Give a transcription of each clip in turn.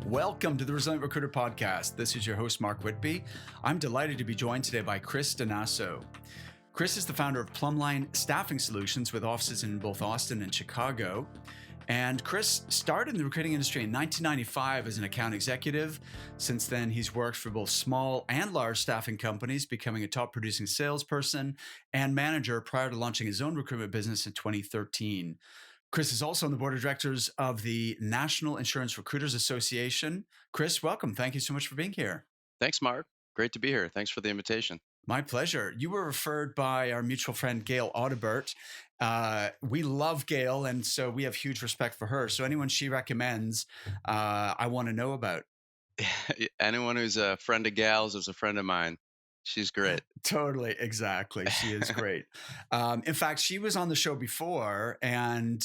Welcome to the Resilient Recruiter Podcast. This is your host, Mark Whitby. I'm delighted to be joined today by Chris Donasso. Chris is the founder of Plumline Staffing Solutions with offices in both Austin and Chicago. And Chris started in the recruiting industry in 1995 as an account executive. Since then, he's worked for both small and large staffing companies, becoming a top producing salesperson and manager prior to launching his own recruitment business in 2013. Chris is also on the board of directors of the National Insurance Recruiters Association. Chris, welcome. Thank you so much for being here. Thanks, Mark. Great to be here. Thanks for the invitation. My pleasure. You were referred by our mutual friend, Gail Audibert. We love Gail, and so we have huge respect for her. So anyone she recommends, I want to know about. Anyone who's a friend of Gal's is a friend of mine. She's great. Totally. Exactly. She is great. In fact, she was on the show before. And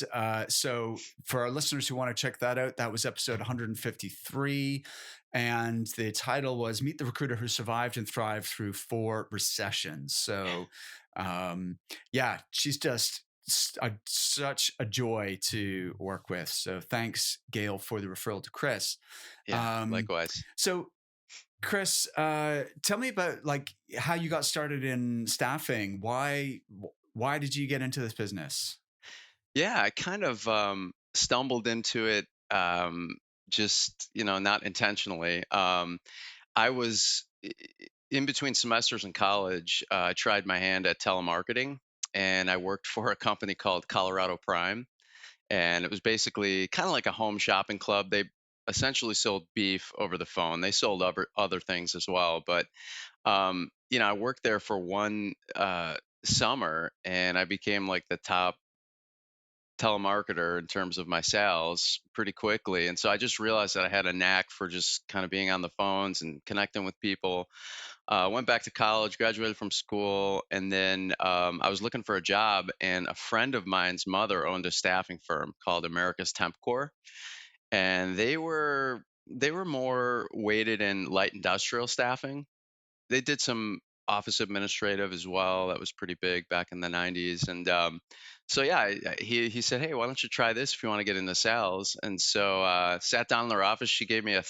so for our listeners who want to check that out, that was episode 153. And the title was Meet the Recruiter Who Survived and Thrived Through 4 Recessions. So yeah, she's just such a joy to work with. So thanks, Gail, for the referral to Chris. Yeah, likewise. So Chris, tell me about like how you got started in staffing. Why did you get into this business? Yeah, I kind of stumbled into it just, not intentionally. I was in between semesters in college. I tried my hand at telemarketing, and I worked for a company called Colorado Prime. And it was basically kind of like a home shopping club. They essentially sold beef over the phone. They sold other things as well. But, I worked there for one summer, and I became like the top telemarketer in terms of my sales pretty quickly. And so I just realized that I had a knack for just kind of being on the phones and connecting with people. Went back to college, graduated from school, and then I was looking for a job. And a friend of mine's mother owned a staffing firm called America's Temp Corps, and they were more weighted in light industrial staffing. They did some office administrative as well. That was pretty big back in the 90s. And so yeah, he said, "Hey, why don't you try this if you want to get into sales?" And so sat down in their office. She gave me a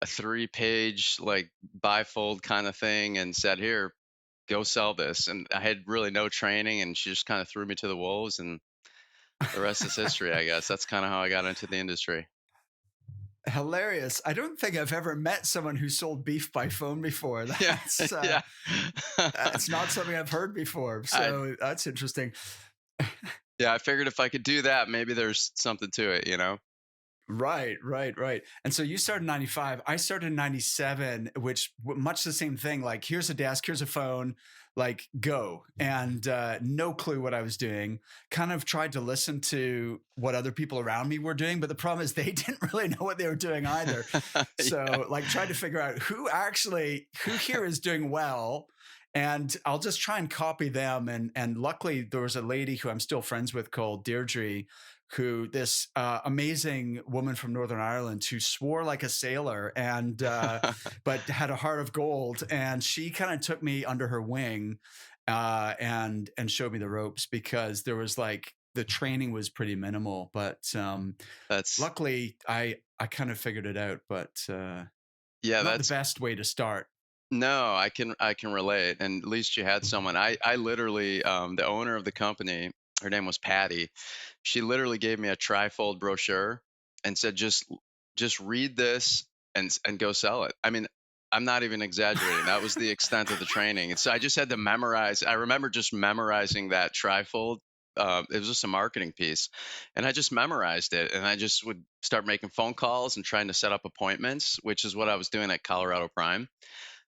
three-page like bifold kind of thing and said, "Here, go sell this." And I had really no training, and she just kind of threw me to the wolves, and the rest is history, I guess. That's kind of how I got into the industry. Hilarious. I don't think I've ever met someone who sold beef by phone before. Yeah, That's yeah. it's not something I've heard before. I So that's interesting. Yeah, I figured if I could do that, maybe there's something to it. Right. And so you started in 95. I started in 97, which much the same thing. Like, here's a desk, here's a phone, like go. And no clue what I was doing. Kind of tried to listen to what other people around me were doing. But the problem is they didn't really know what they were doing either. Yeah. So like tried to figure out who here is doing well. And I'll just try and copy them. And luckily there was a lady who I'm still friends with called Deirdre, who this amazing woman from Northern Ireland who swore like a sailor and but had a heart of gold, and she kind of took me under her wing and showed me the ropes, because there was like the training was pretty minimal, but That's luckily I kind of figured it out, but yeah, not the that's best way to start. no, I can relate. And at least you had someone. I literally the owner of the company, her name was Patty. She literally gave me a trifold brochure and said, just read this and go sell it. I mean, I'm not even exaggerating. That was the extent of the training. And so I just had to memorize. I remember just memorizing that trifold. It was just a marketing piece, and I just memorized it. And I just would start making phone calls and trying to set up appointments, which is what I was doing at Colorado Prime.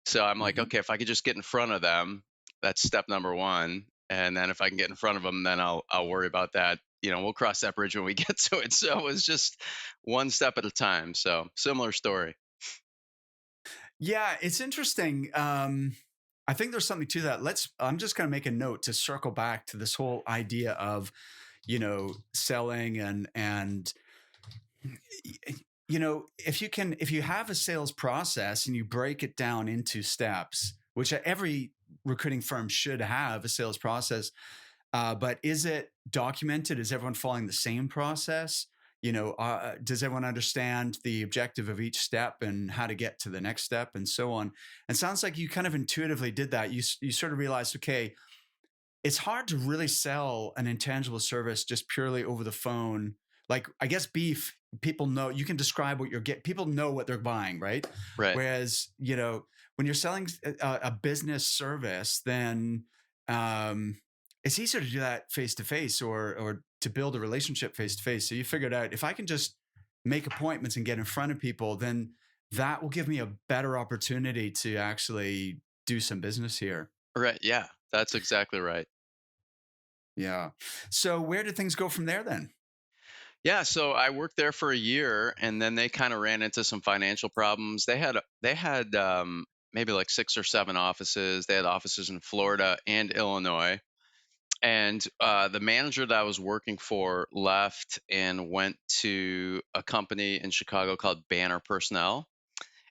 So I'm like, Mhm. okay, if I could just get in front of them, that's step number one. And then if I can get in front of them, then I'll worry about that. We'll cross that bridge when we get to it. So it was just one step at a time. So similar story. Yeah, it's interesting. I think there's something to that. I'm just going to make a note to circle back to this whole idea of, selling and, if you have a sales process and you break it down into steps, which every recruiting firm should have a sales process, but is it documented? Is everyone following the same process? does everyone understand the objective of each step and how to get to the next step and so on? And sounds like you kind of intuitively did that. You sort of realized, okay, it's hard to really sell an intangible service just purely over the phone. Like, I guess beef, people know you can describe what you're getting. People know what they're buying, right? Right. Whereas, when you're selling a business service, then um, it's easier to do that face to face or to build a relationship face to face. So you figured out if I can just make appointments and get in front of people, then that will give me a better opportunity to actually do some business here. Right. Yeah, that's exactly right. Yeah. So where did things go from there then? Yeah, so I worked there for a year, and then they kind of ran into some financial problems. They had maybe like 6 or 7 offices. They had offices in Florida and Illinois. And the manager that I was working for left and went to a company in Chicago called Banner Personnel.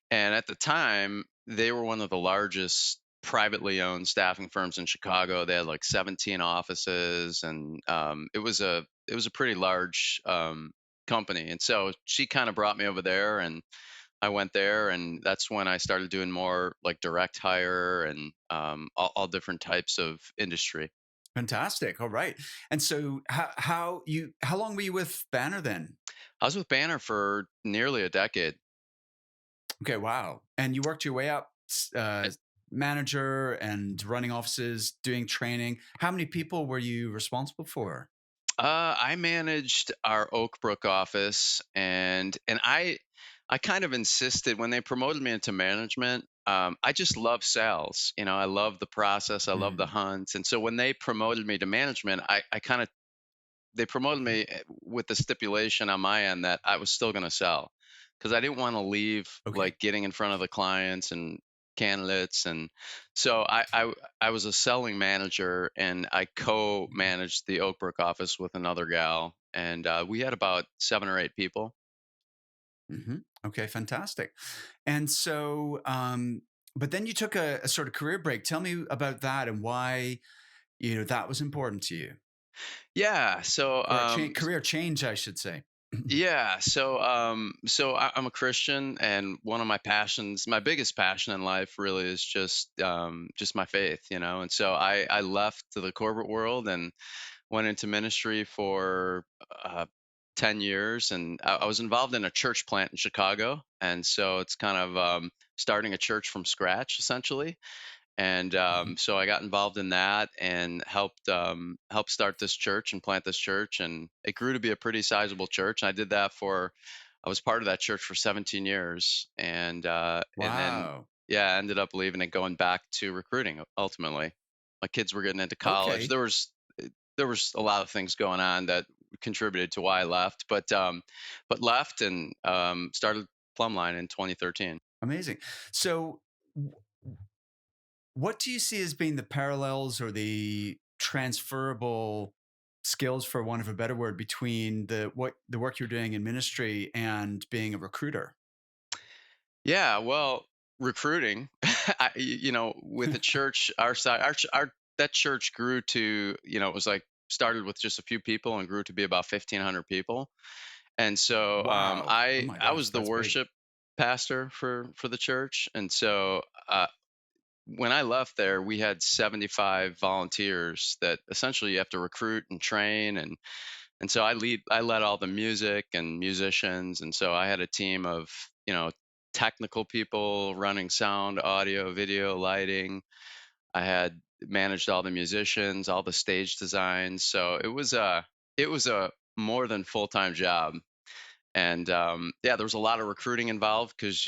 And at the time, they were one of the largest privately owned staffing firms in Chicago. They had like 17 offices, and it was a pretty large company. And so she kind of brought me over there, and I went there, and that's when I started doing more like direct hire and all different types of industry. Fantastic. All right. And so how long were you with Banner then? I was with Banner for nearly a decade. Okay, wow. And you worked your way up, manager and running offices, doing training. How many people were you responsible for? I managed our Oak Brook office, and I kind of insisted when they promoted me into management. I just love sales. I love the process. I love the Mm, hunt. And so when they promoted me to management, I kind of they promoted me with the stipulation on my end that I was still going to sell because I didn't want to leave okay. like getting in front of the clients and candidates. And so I was a selling manager, and I co-managed the Oakbrook office with another gal, and we had about 7 or 8 people. Hmm. Okay, fantastic. And so, but then you took a sort of career break. Tell me about that and why that was important to you, Yeah, so or a career change, I should say. yeah, I'm a Christian, and one of my passions, my biggest passion in life, really is just my faith. And so I left to the corporate world and went into ministry for uh, 10 years, and I was involved in a church plant in Chicago, and so it's kind of starting a church from scratch, essentially. And Mhm. so I got involved in that and helped start this church and plant this church, and it grew to be a pretty sizable church. And I was part of that church for 17 years, and then Wow. yeah, I ended up leaving and going back to recruiting ultimately. My kids were getting into college. Okay. There was a lot of things going on that contributed to why I left, but left and started Plumline in 2013. Amazing. So, what do you see as being the parallels or the transferable skills, for want of a better word, between the work you're doing in ministry and being a recruiter? Yeah, well, recruiting, with the church, our side, our that church grew to, it was like started with just a few people and grew to be about 1,500 people. And so Wow. Oh my I gosh, was the that's big. worship pastor for the church, and so when I left there, we had 75 volunteers that essentially you have to recruit and train, and so I led all the music and musicians, and so I had a team of technical people running sound, audio, video, lighting. I had managed all the musicians, all the stage designs. So it was a more than full-time job. And yeah, there was a lot of recruiting involved because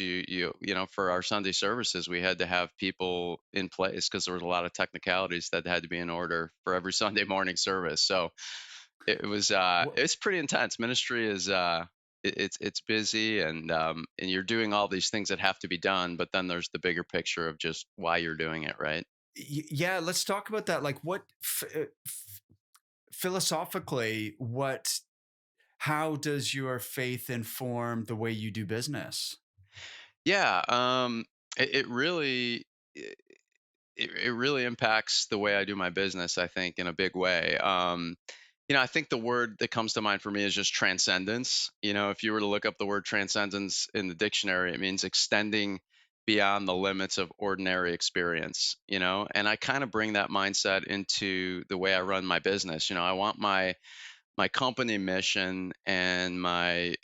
for our Sunday services we had to have people in place because there was a lot of technicalities that had to be in order for every Sunday morning service. So Wha- it's pretty intense. Ministry is it's busy, and you're doing all these things that have to be done, but then there's the bigger picture of just why you're doing it, right? Yeah, let's talk about that. Like, philosophically, how does your faith inform the way you do business? Yeah, it really it, it really impacts the way I do my business, I think, in a big way. I think the word that comes to mind for me is just transcendence. If you were to look up the word transcendence in the dictionary, it means extending beyond the limits of ordinary experience. And I kind of bring that mindset into the way I run my business. I want my company mission and my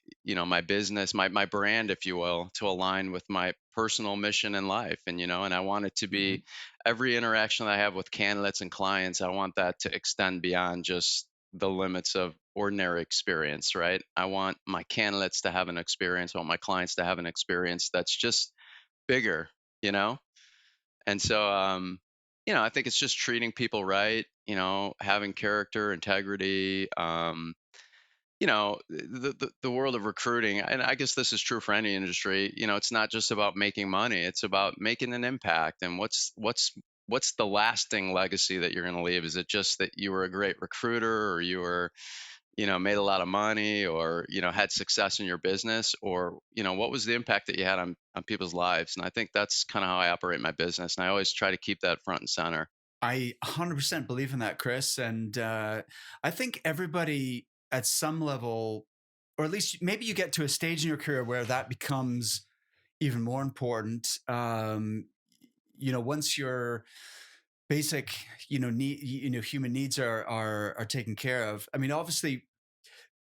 business, my brand, if you will, to align with my personal mission in life. And I want it to Hmm. be every interaction that I have with candidates and clients, I want that to extend beyond just the limits of ordinary experience, right? I want my candidates to have an experience, I want my clients to have an experience that's just bigger, you know and so, I think it's just treating people right, having character, integrity. The world of recruiting, and I guess this is true for any industry. It's not just about making money; it's about making an impact. And what's the lasting legacy that you're going to leave? Is it just that you were a great recruiter, or you were made a lot of money, or had success in your business, or what was the impact that you had on people's lives? And I think that's kind of how I operate my business, and I always try to keep that front and center. I 100% believe in that, Chris. And I think everybody at some level, or at least maybe you get to a stage in your career where that becomes even more important. Once your basic, human needs are taken care of. I mean, obviously,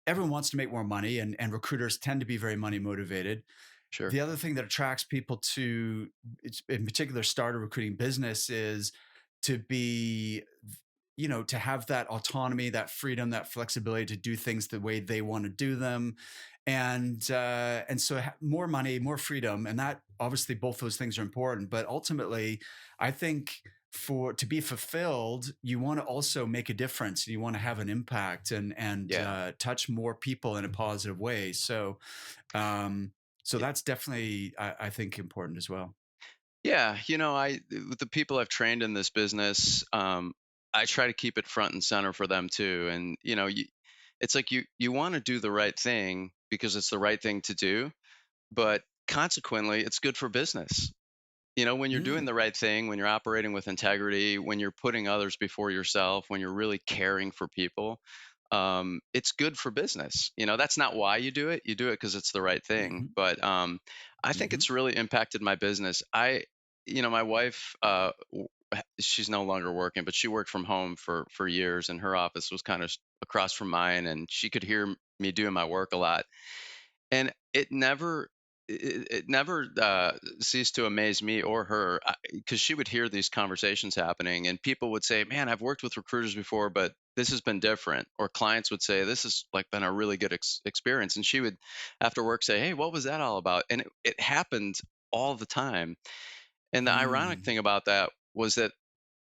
everyone wants to make more money, and recruiters tend to be very money motivated. Sure. The other thing that attracts people to, in particular, start a recruiting business is to be, to have that autonomy, that freedom, that flexibility to do things the way they want to do them, and so more money, more freedom, and that obviously both those things are important. But ultimately, I think for to be fulfilled, you want to also make a difference. You want to have an impact and Yeah. touch more people in a positive way. Um, so that's definitely, I think, important as well. Yeah, I with the people I've trained in this business, I try to keep it front and center for them too. And it's like you want to do the right thing because it's the right thing to do, but consequently, it's good for business. When you're doing Mm, the right thing, when you're operating with integrity, when you're putting others before yourself, when you're really caring for people, it's good for business. That's not why you do it. You do it because it's the right thing. hmm But I think hmm it's really impacted my business. My wife, she's no longer working, but she worked from home for years, and her office was kind of across from mine, and she could hear me doing my work a lot, and it never ceased to amaze me or her, because she would hear these conversations happening, and people would say, "Man, I've worked with recruiters before, but this has been different." Or clients would say, "This has like been a really good experience," and she would, after work, say, "Hey, what was that all about?" And it happened all the time. And the ironic mm, thing about that was that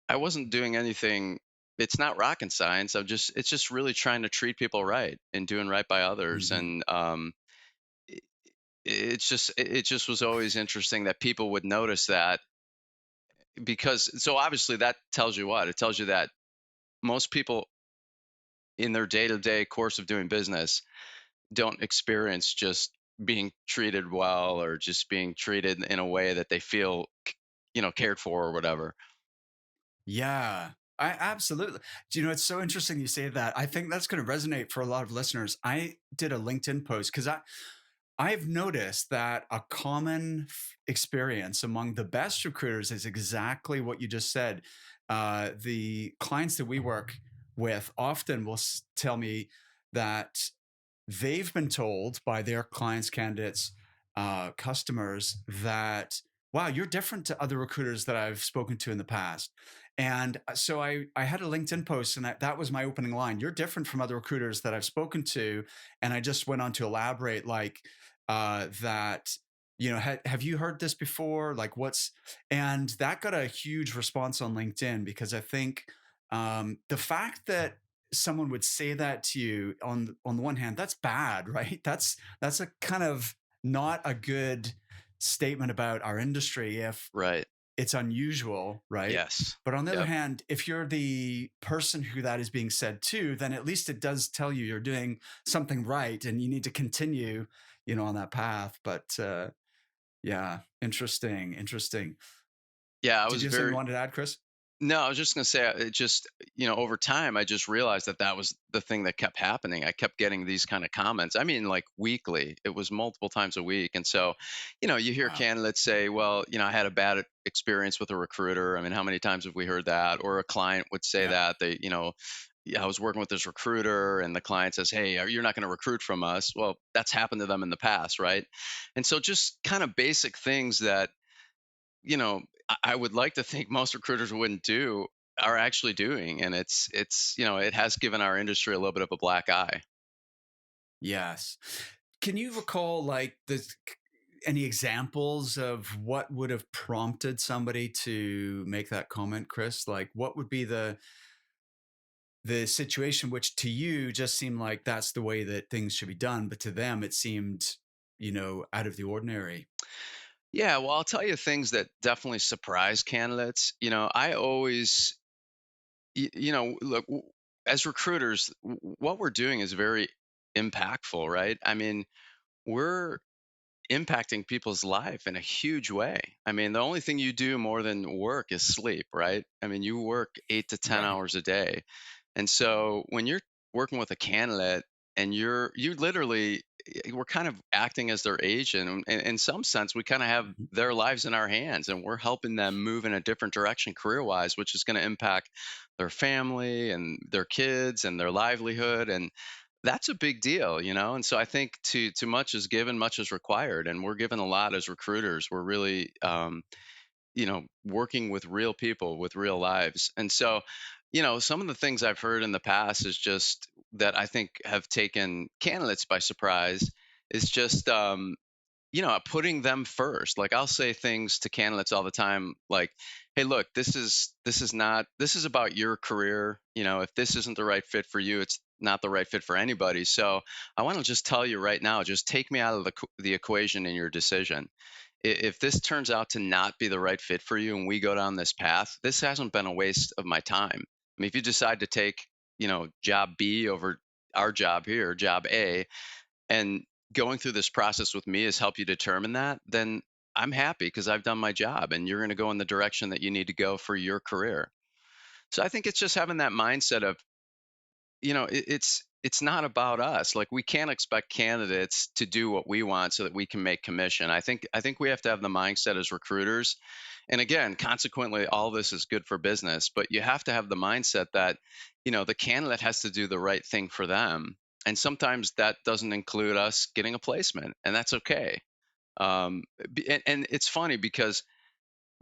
I wasn't doing anything. It's not rocket science. It's just really trying to treat people right and doing right by others. hmm And it just was always interesting that people would notice that, because so obviously that tells you what? It tells you that most people in their day-to-day course of doing business don't experience just being treated well, or just being treated in a way that they feel cared for or whatever. Yeah, I absolutely. Do you know, it's so interesting you say that. I think that's going to resonate for a lot of listeners. I did a LinkedIn post because I've noticed that a common experience among the best recruiters is exactly what you just said. The clients that we work with often will tell me that they've been told by their clients, candidates, customers that, wow, you're different to other recruiters that I've spoken to in the past. And so I had a LinkedIn post, and that was my opening line. You're different from other recruiters that I've spoken to. And I just went on to elaborate like that, have you heard this before? Like and that got a huge response on LinkedIn because I think the fact that someone would say that to you on the one hand, that's bad, right? That's a kind of not a good statement about our industry if Right. it's unusual, right? Yes. But on the other Yep. hand, if you're the person who that is being said to, then at least it does tell you you're doing something right and you need to continue, on that path. But yeah, interesting. Yeah, I Did was you have something you very wanted to add, Chris? No, I was just gonna say, it just, over time, I just realized that that was the thing that kept happening. I kept getting these kind of comments. I mean, like weekly. It was multiple times a week. And so, you hear Wow. candidates say, well, I had a bad experience with a recruiter. I mean, how many times have we heard that? Or a client would say Yeah. that yeah, I was working with this recruiter and the client says, hey, you're not going to recruit from us. Well, that's happened to them in the past, right? And so just kind of basic things that you know, I would like to think most recruiters wouldn't do are actually doing, and it has given our industry a little bit of a black eye. Yes. Can you recall any examples of what would have prompted somebody to make that comment, Chris? Like what would be the situation which to you just seemed like that's the way that things should be done, but to them it seemed, out of the ordinary. Yeah, well, I'll tell you things that definitely surprise candidates. I always, look, as recruiters, what we're doing is very impactful, right? I mean, we're impacting people's life in a huge way. I mean, the only thing you do more than work is sleep, right? I mean, you work 8 to 10 Right. hours a day. And so when you're working with a candidate and you literally, we're kind of acting as their agent. And in some sense, we kind of have Mhm. their lives in our hands and we're helping them move in a different direction career wise, which is going to impact their family and their kids and their livelihood. And that's a big deal. And so I think to much is given, much is required. And we're given a lot as recruiters. We're really, working with real people with real lives. And so, some of the things I've heard in the past is just that I think have taken candidates by surprise is just, putting them first. Like I'll say things to candidates all the time, like, "Hey, look, this is about your career. If this isn't the right fit for you, it's not the right fit for anybody. So I want to just tell you right now, just take me out of the equation in your decision. If this turns out to not be the right fit for you and we go down this path, this hasn't been a waste of my time. I mean, if you decide to take, job B over our job here, job A, and going through this process with me has helped you determine that, then I'm happy because I've done my job and you're going to go in the direction that you need to go for your career. So I think it's just having that mindset of, it's not about us. Like we can't expect candidates to do what we want so that we can make commission. I think we have to have the mindset as recruiters. And again, consequently, all this is good for business, but you have to have the mindset that, the candidate has to do the right thing for them. And sometimes that doesn't include us getting a placement, and that's okay. And it's funny because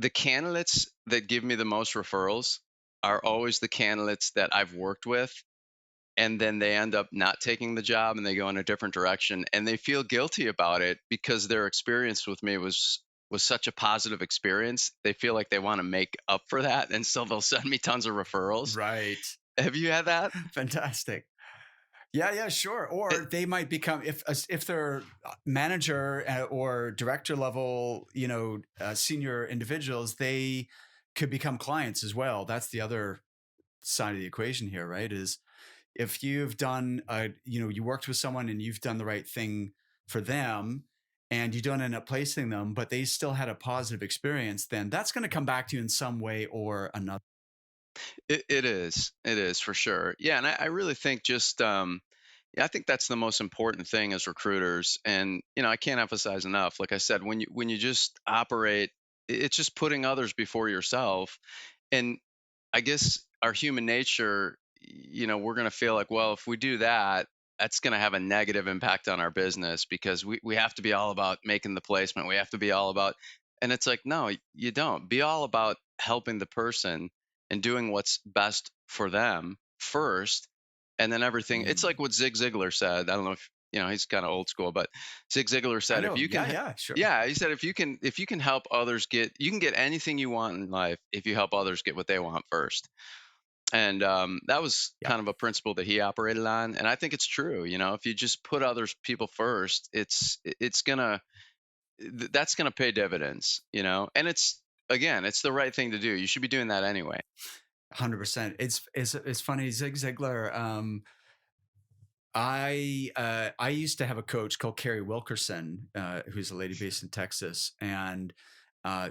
the candidates that give me the most referrals are always the candidates that I've worked with and then they end up not taking the job and they go in a different direction and they feel guilty about it because their experience with me was such a positive experience. They feel like they want to make up for that and so they'll send me tons of referrals. Right. Have you had that? Fantastic. Yeah, yeah, sure. It, Or they might become if they're manager or director level, senior individuals, they could become clients as well. That's the other side of the equation here, right? Is if you've done, you worked with someone and you've done the right thing for them, and you don't end up placing them, but they still had a positive experience, then that's going to come back to you in some way or another. it is for sure. Yeah, and I really think just yeah, I think that's the most important thing as recruiters. And I can't emphasize enough. Like I said, when you just operate, it's just putting others before yourself. And I guess our human nature, we're going to feel like, well, if we do that, that's going to have a negative impact on our business because we have to be all about making the placement. We have to be all about, and it's like, no, you don't. Be all about helping the person and doing what's best for them first. And then everything, it's Mm. like what Zig Ziglar said. I don't know if, he's kind of old school, but Zig Ziglar I said, if know. you Yeah, can, yeah, sure. yeah, he said if you can help others you can get anything you want in life if you help others get what they want first. And that was Yeah. kind of a principle that he operated on, and I think it's true. If you just put others people first, it's gonna that's gonna pay dividends. And it's again, it's the right thing to do. You should be doing that anyway. 100%. It's funny. Zig Ziglar. I used to have a coach called Carrie Wilkerson, who's a lady based in Texas, and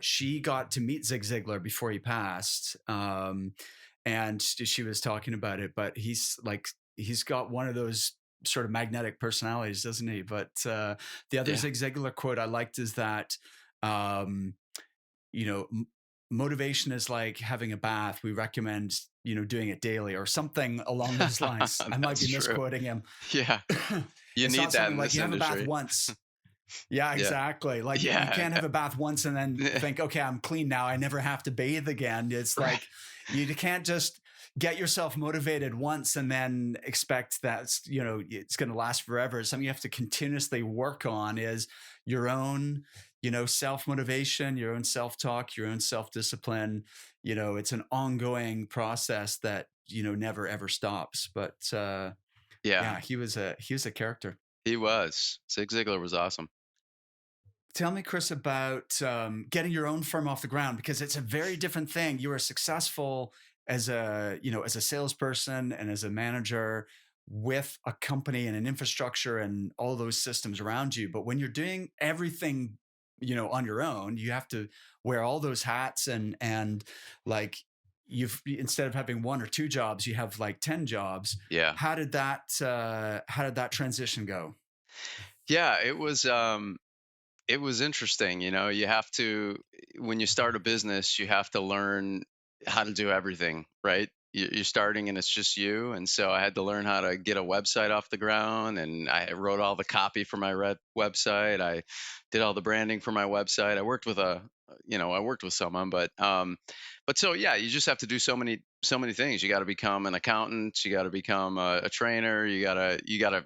She got to meet Zig Ziglar before he passed, and she was talking about it. But he's got one of those sort of magnetic personalities, doesn't he? But the other Yeah. Zig Ziglar quote I liked is that, um, you know, motivation is like having a bath. We recommend, doing it daily or something along those lines. I might That's be true. misquoting him. Yeah. You It's need not that something in like this you have a bath industry. once. Yeah, Yeah. exactly. Like you Yeah. can't have a bath once and then think, okay, I'm clean now. I never have to bathe again. It's Right. like you can't just get yourself motivated once and then expect that it's going to last forever. It's something you have to continuously work on is your own, self motivation, your own self talk, your own self discipline. It's an ongoing process that never ever stops. But Yeah. yeah, he was a character. He was. Zig Ziglar was awesome. Tell me, Chris, about getting your own firm off the ground because it's a very different thing. You were successful as a salesperson and as a manager with a company and an infrastructure and all those systems around you. But when you're doing everything, on your own, you have to wear all those hats and like you've instead of having one or two jobs, you have like 10 jobs. Yeah. How did that transition go? Yeah. It was interesting. You have to, when you start a business, you have to learn how to do everything, right? You're starting and it's just you. And so I had to learn how to get a website off the ground, and I wrote all the copy for my website. I did all the branding for my website. I worked with someone, but so, yeah, you just have to do so many things. You got to become an accountant. You got to become a trainer. You got to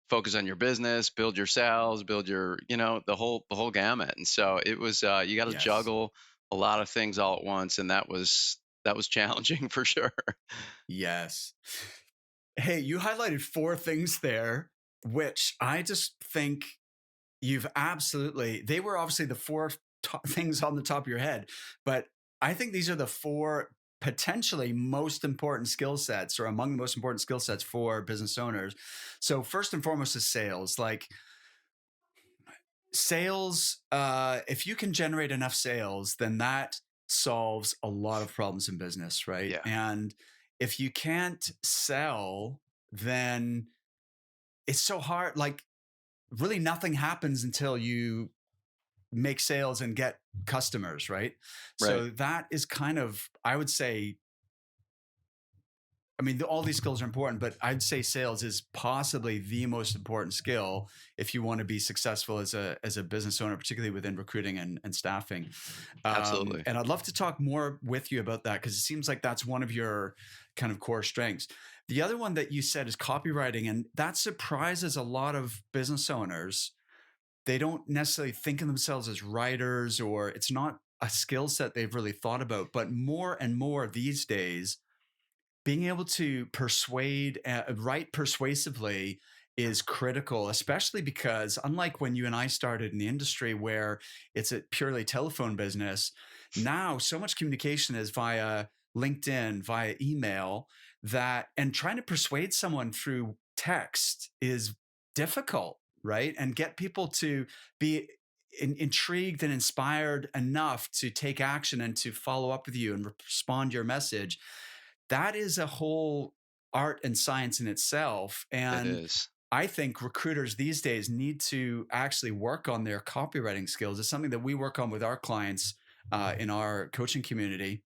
focus on your business, build your sales, build your, the whole gamut. And so it was, you got to Yes. juggle a lot of things all at once. And that was challenging for sure. Yes. Hey, you highlighted four things there, which I just think they were obviously the four things on the top of your head, but I think these are the four potentially most important skill sets or among the most important skill sets for business owners. So, first and foremost is sales. Like, sales, if you can generate enough sales, then that solves a lot of problems in business, right? Yeah. And if you can't sell, then it's so hard. Like, really, nothing happens until you make sales and get customers, right? Right. So that is kind of, I would say, I mean, all these skills are important, but I'd say sales is possibly the most important skill if you want to be successful as a business owner, particularly within recruiting and staffing. Absolutely. And I'd love to talk more with you about that because it seems like that's one of your kind of core strengths. The other one that you said is copywriting, and that surprises a lot of business owners. They don't necessarily think of themselves as writers, or it's not a skill set they've really thought about. But more and more these days, being able to write persuasively is critical, especially because unlike when you and I started in the industry where it's a purely telephone business, now so much communication is via LinkedIn, via email, and trying to persuade someone through text is difficult, right? And get people to be intrigued and inspired enough to take action and to follow up with you and respond to your message, that is a whole art and science in itself. It And is. I think recruiters these days need to actually work on their copywriting skills. It's something that we work on with our clients in our coaching community,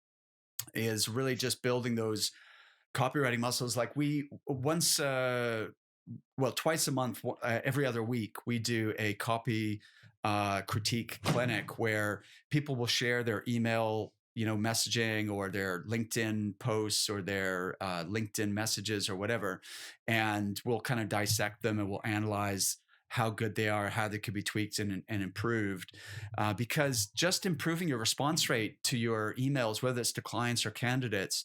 is really just building those copywriting muscles. Like twice a month, every other week, we do a copy critique clinic where people will share their email, messaging or their LinkedIn posts or their LinkedIn messages or whatever. And we'll kind of dissect them and we'll analyze how good they are, how they could be tweaked and improved. Because just improving your response rate to your emails, whether it's to clients or candidates,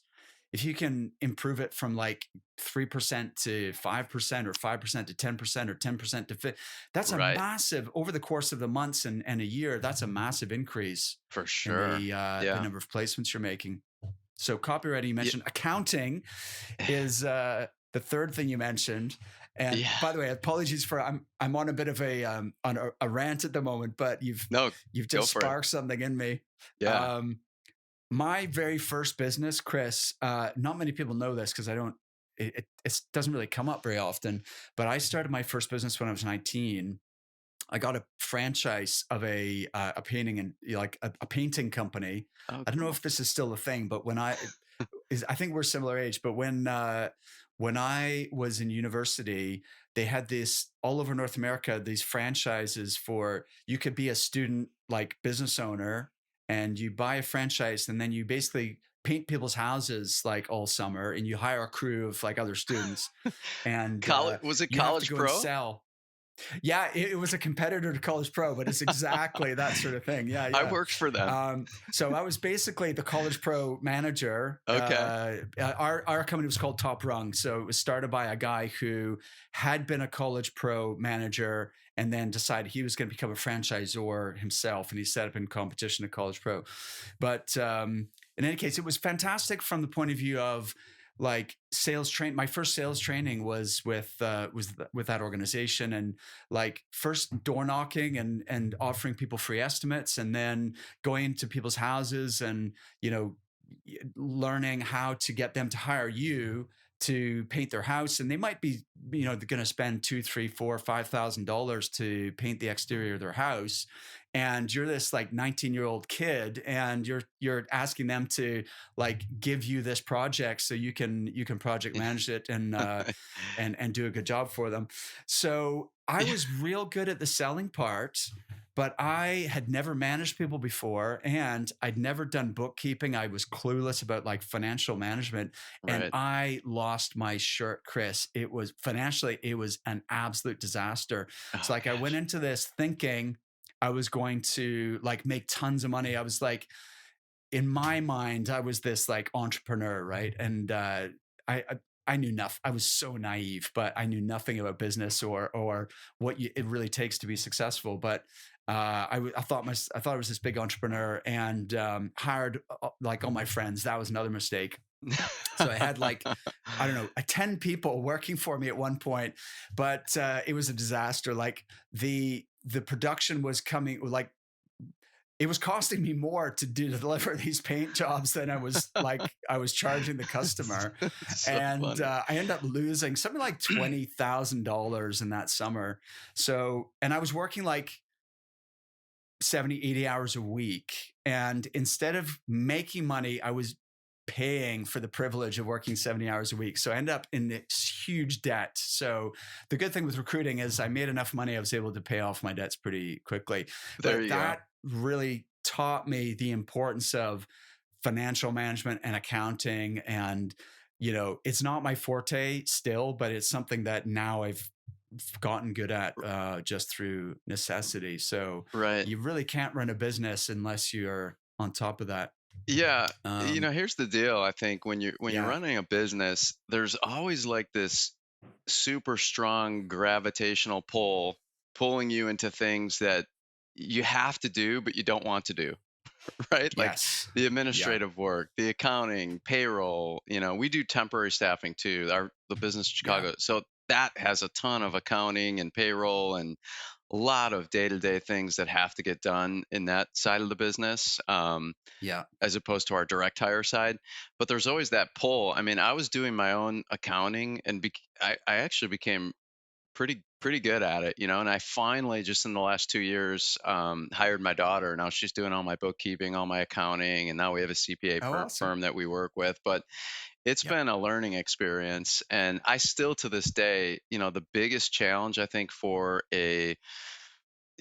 if you can improve it from like 3% to 5% or 5% to 10% or 10% to 50%, that's a Right. massive, over the course of the months and a year, that's a massive increase For in sure. the Yeah. number of placements you're making. So copywriting, you Yeah. mentioned accounting is the third thing you mentioned. And Yeah. by the way, apologies for I'm on a bit of a rant at the moment, but No, you've go just for it. sparked something in me. Yeah. Um, my very first business, Chris, not many people know this because I don't. It doesn't really come up very often. But I started my first business when I was 19. I got a franchise of a painting and like a painting company. Oh, I don't know cool. if this is still a thing, but I think we're similar age, but when I was in university, they had this all over North America, these franchises for you could be a student like business owner and you buy a franchise and then you basically paint people's houses like all summer and you hire a crew of like other students and College, was it you have to College go and Pro? sell. Yeah, it was a competitor to College Pro, but it's exactly that sort of thing. Yeah, I yeah. worked for them. So I was basically the College Pro manager. Okay. Our company was called Top Rung. So it was started by a guy who had been a College Pro manager and then decided he was going to become a franchisor himself, and he set up in competition to College Pro. But in any case, it was fantastic from the point of view of like sales train. My first sales training was with that organization, and like first door knocking and offering people free estimates, and then going into people's houses and learning how to get them to hire you to paint their house, and they might be they're going to spend two, three, four, $5,000 to paint the exterior of their house, and you're this like 19-year-old kid and you're asking them to like give you this project so you can project manage it and do a good job for them. So I Yeah. was real good at the selling part, but I had never managed people before and I'd never done bookkeeping. I was clueless about like financial management, and Right. I lost my shirt, Chris. It was financially, it was an absolute disaster. Oh So like I went gosh. into this thinking I was going to like make tons of money. I was like, in my mind, I was this like entrepreneur, right? And I, I I knew nothing. I was so naive, but I knew nothing about business or what it really takes to be successful. But I thought I thought I was this big entrepreneur and hired like all my friends. That was another mistake. So I had like I don't know, 10 people working for me at one point, but it was a disaster. Like the production was coming like it was costing me more to deliver these paint jobs than I was charging the customer, It's so and funny. I ended up losing something like $20,000 in that summer. So, and I was working like 70, 80 hours a week, and instead of making money, I was paying for the privilege of working 70 hours a week. So I ended up in this huge debt. So the good thing with recruiting is I made enough money, I was able to pay off my debts pretty quickly. There But you go. that really taught me the importance of financial management and accounting. And, it's not my forte still, but it's something that now I've gotten good at just through necessity. So Right. you really can't run a business unless you're on top of that. Yeah. Um, Here's the deal. I think when you're yeah. running a business, there's always like this super strong gravitational pull pulling you into things that you have to do but you don't want to do. Right? Like Yes. the Yeah. administrative work, the accounting, payroll, we do temporary staffing too. The business in Yeah. Chicago. So that has a ton of accounting and payroll and a lot of day-to-day things that have to get done in that side of the business, Yeah. as opposed to our direct hire side. But there's always that pull. I mean, I was doing my own accounting and I actually became pretty good at it, and I finally just in the last 2 years hired my daughter. Now she's doing all my bookkeeping, all my accounting, and now we have a CPA Oh, awesome. firm that we work with. But it's Yep. been a learning experience, and I still to this day, the biggest challenge I think for a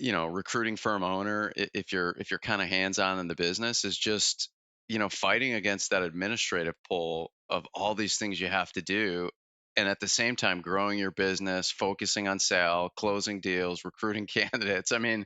recruiting firm owner, if you're kind of hands on in the business, is just fighting against that administrative pull of all these things you have to do, and at the same time growing your business, focusing on sale, closing deals, recruiting candidates. I mean,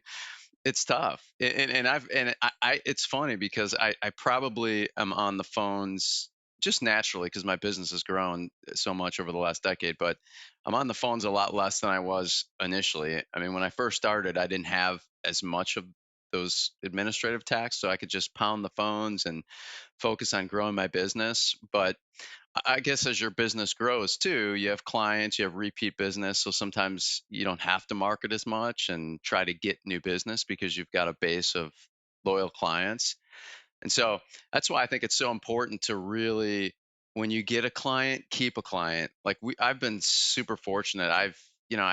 it's tough. It's funny because I probably am on the phones just naturally because my business has grown so much over the last decade, but I'm on the phones a lot less than I was initially. I mean, when I first started, I didn't have as much of those administrative tasks so I could just pound the phones and focus on growing my business. But I guess as your business grows too, you have clients, you have repeat business. So sometimes you don't have to market as much and try to get new business because you've got a base of loyal clients. And so that's why I think it's so important to really, when you get a client, keep a client. Like I've been super fortunate. I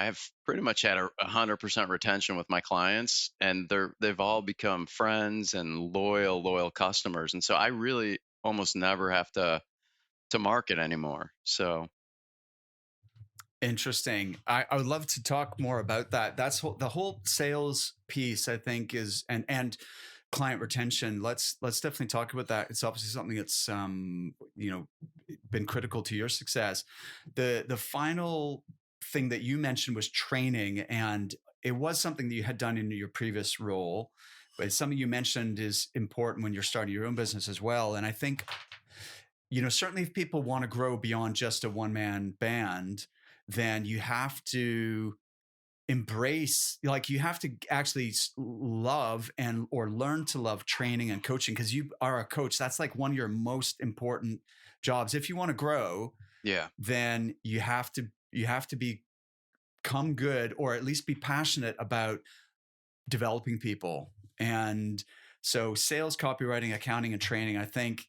have pretty much had 100% retention with my clients, and they've all become friends and loyal customers. And so I really almost never have to market anymore. So Interesting. I would love to talk more about that. The whole sales piece, I think, is and client retention. Let's definitely talk about that. It's obviously something that's been critical to your success. The final thing that you mentioned was training, and it was something that you had done in your previous role, but it's something you mentioned is important when you're starting your own business as well. And I think, certainly if people want to grow beyond just a one-man band, then you have to embrace, like, you have to actually love and or learn to love training and coaching, because you are a coach. That's like one of your most important jobs. If you want to grow, yeah, then you have to become good, or at least be passionate about developing people. And so sales, copywriting, accounting, and training, I think,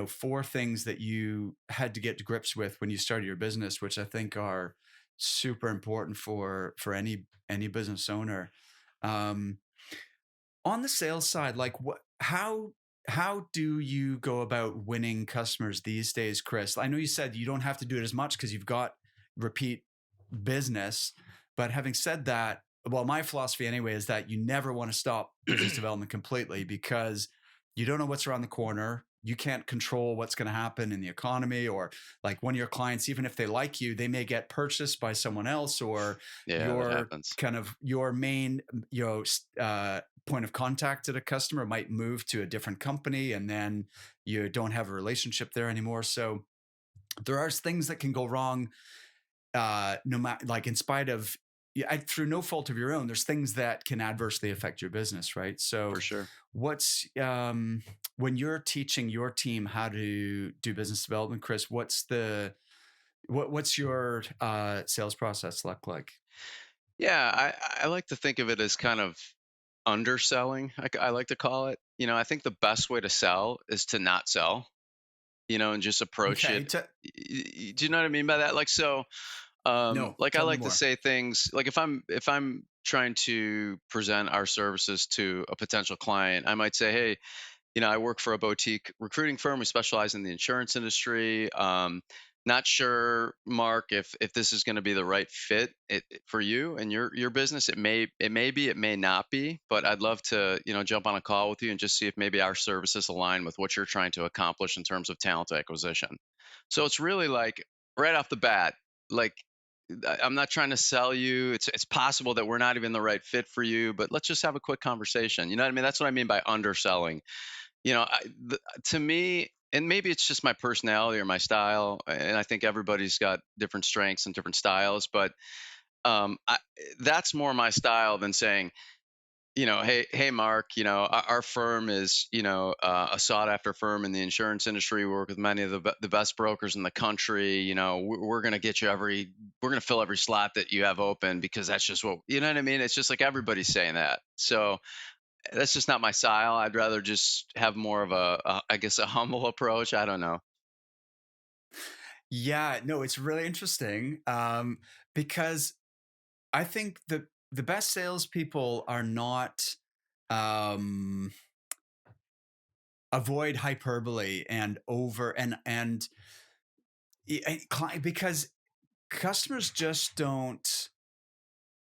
four things that you had to get to grips with when you started your business, which I think are super important for any business owner. Um, on the sales side, like, how do you go about winning customers these days, Chris? I know you said you don't have to do it as much because you've got repeat business, but having said that, well, my philosophy anyway is that you never want to stop business development completely, because you don't know what's around the corner. You can't control what's going to happen in the economy, or like one of your clients, even if they like you, they may get purchased by someone else, or yeah, that your happens. kind of your main, point of contact to the customer might move to a different company, and then you don't have a relationship there anymore. So there are things that can go wrong, no matter, like, in spite of, yeah, through no fault of your own. There's things that can adversely affect your business, right? For So sure. what's when you're teaching your team how to do business development, Chris, what's your sales process look like? Yeah, I like to think of it as kind of underselling. I like to call it. I think the best way to sell is to not sell. And just approach Okay, it. Do you know what I mean by that? Like, so, no, like I tell me like to more. say things like if I'm trying to present our services to a potential client, I might say, hey, I work for a boutique recruiting firm. We specialize in the insurance industry. Not sure, Mark, if this is going to be the right fit for you and your business. It may be, it may not be, but I'd love to jump on a call with you and just see if maybe our services align with what you're trying to accomplish in terms of talent acquisition. So it's really like right off the bat, like I'm not trying to sell you. It's possible that we're not even the right fit for you, but let's just have a quick conversation. You know what I mean? That's what I mean by underselling. To me, and maybe it's just my personality or my style, and I think everybody's got different strengths and different styles, but that's more my style than saying, hey, Mark, our firm is, a sought after firm in the insurance industry. We work with many of the best brokers in the country. We're going to we're going to fill every slot that you have open because that's just what, you know what I mean? It's just like everybody's saying that. So that's just not my style. I'd rather just have more of I guess, a humble approach. I don't know. Yeah, no, it's really interesting, because I think the best salespeople are not, um, avoid hyperbole and over because customers just don't,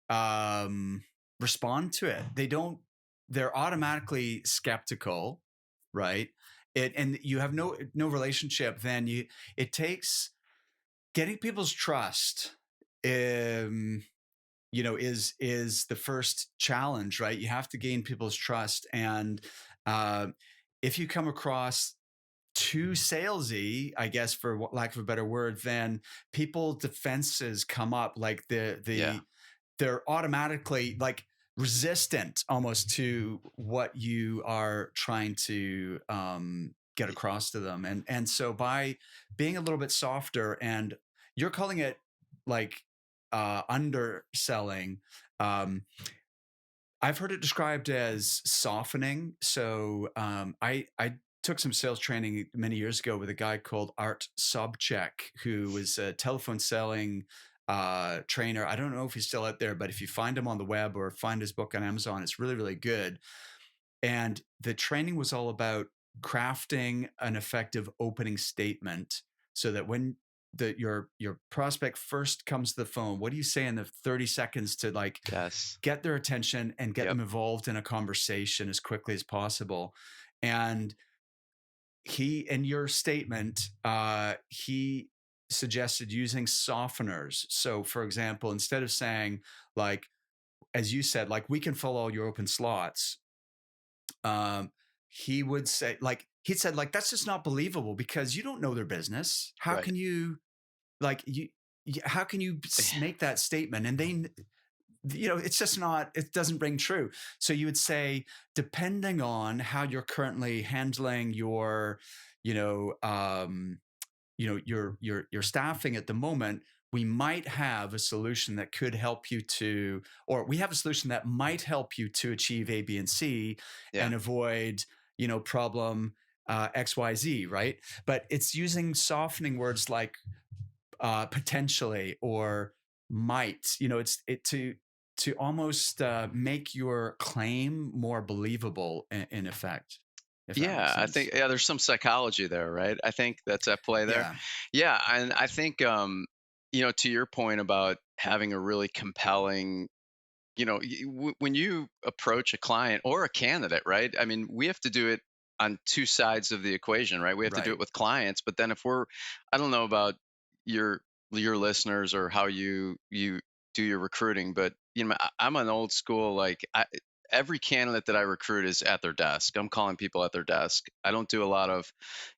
um, respond to it. They don't. They're automatically skeptical, right? And you have no relationship. Then it takes getting people's trust. Um, is the first challenge, right? You have to gain people's trust, and uh, if you come across too salesy, I guess, for lack of a better word, then people defenses come up. Like Yeah. they're automatically like, resistant almost to what you are trying to get across to them. And so by being a little bit softer, and you're calling it like underselling, um, I've heard it described as softening. So I took some sales training many years ago with a guy called Art Sobczak, who was a telephone selling trainer. I don't know if he's still out there, but if you find him on the web or find his book on Amazon, it's really, really good. And the training was all about crafting an effective opening statement so that when your prospect first comes to the phone, what do you say in the 30 seconds to like Yes. get their attention and get Yep. them involved in a conversation as quickly as possible? And he, in your statement, he suggested using softeners. So for example, instead of saying like, as you said, like, we can fill all your open slots, um, he would say, like, he said, like, that's just not believable because you don't know their business. How Right. can you, like, how can you make that statement? And they, it's just not, it doesn't ring true. So you would say, depending on how you're currently handling your, you know, your staffing at the moment, we might have a solution that could help you to, or we have a solution that might help you to achieve A, B, and C, Yeah. and avoid, problem XYZ, right? But it's using softening words like potentially or might. It's to almost make your claim more believable in effect, if that makes Yeah, I sense. think there's some psychology there, right? I think that's at play there. Yeah. Yeah, and I think to your point about having a really compelling, when you approach a client or a candidate, right? I mean, we have to do it on two sides of the equation, right? We have to do Right. it with clients, but then if I don't know about your your listeners or how you do your recruiting, but I'm an old school, like, every candidate that I recruit is at their desk. I'm calling people at their desk. I don't do a lot of,